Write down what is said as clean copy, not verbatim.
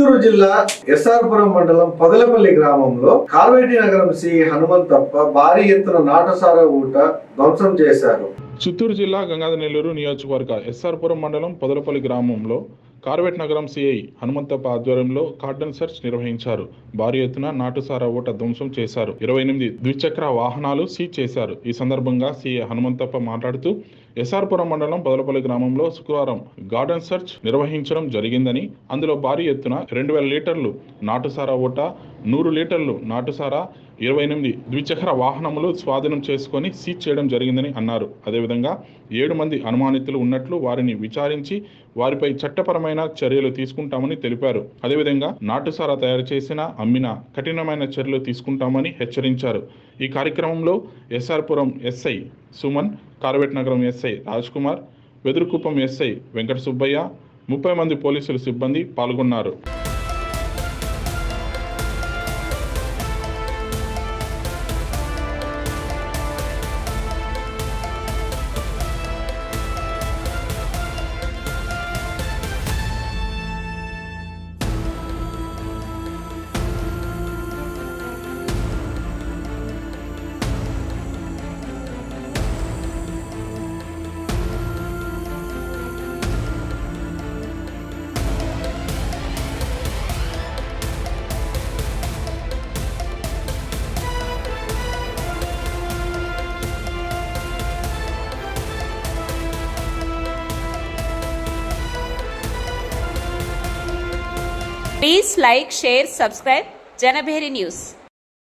చిత్తూరు జిల్లా ఎస్ఆర్పురం మండలం పొదలపల్లి గ్రామంలో కార్వేటి నగరం సి హనుమంతప్ప భారీ ఎత్తున నాటసారా ఊట ధ్వంసం చేశారు. చిత్తూరు జిల్లా గంగాధరనేల్లూరు నియోజకవర్గ ఎస్ఆర్పురం మండలం పొదలపల్లి గ్రామంలో కార్వేట్ నగరం సిఐ హనుమంతప్ప ఆధ్వర్యంలో కార్డన్ సెర్చ్ నిర్వహించారు. భారీ ఎత్తున నాటుసారా ఊట ధ్వంసం చేశారు. 28 ద్విచక్ర వాహనాలు సీజ్ చేశారు. ఈ సందర్భంగా సిఐ హనుమంతప్ప మాట్లాడుతూ ఎస్ఆర్పురం మండలం పొదలపల్లి గ్రామంలో శుక్రవారం గార్డెన్ సెర్చ్ నిర్వహించడం జరిగిందని, అందులో భారీ ఎత్తున 2000 లీటర్లు నాటుసారా ఊట, 100 లీటర్లు నాటుసారా, 28 ద్విచక్ర వాహనములు స్వాధీనం చేసుకొని సీజ్ చేయడం జరిగిందని అన్నారు. అదేవిధంగా 7 మంది అనుమానితులు ఉన్నట్లు వారిని విచారించి వారిపై చట్టపరమైన చర్యలు తీసుకుంటామని తెలిపారు. అదేవిధంగా నాటుసారా తయారు చేసిన, అమ్మిన కఠినమైన చర్యలు తీసుకుంటామని హెచ్చరించారు. ఈ కార్యక్రమంలో ఎస్ఆర్పురం ఎస్ఐ సుమన్, కార్వేట్ నగరం ఎస్ఐ రాజ్ కుమార్, వెదురుకుప్పం ఎస్ఐ వెంకట సుబ్బయ్య, 30 మంది పోలీసులు సిబ్బంది పాల్గొన్నారు. Please like, share, subscribe Janabheri News.